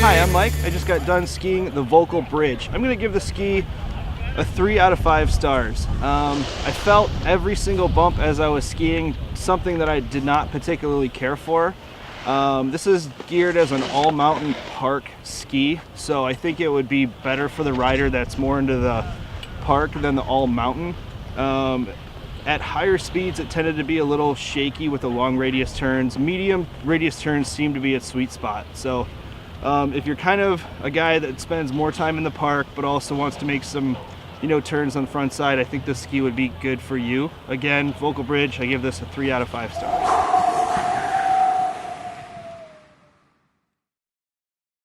Hi, I'm Mike. I just got done skiing the Volkl Bridge. I'm gonna give the ski a 3 out of 5 stars. I felt every single bump as I was skiing, something that I did not particularly care for. This is geared as an all-mountain park ski, so I think it would be better for the rider that's more into the park than the all-mountain. At higher speeds, it tended to be a little shaky with the long radius turns. Medium radius turns seem to be its sweet spot. So if you're kind of a guy that spends more time in the park but also wants to make some turns on the front side, I think this ski would be good for you. Again, Volkl Bridge, I give this a 3 out of 5 stars.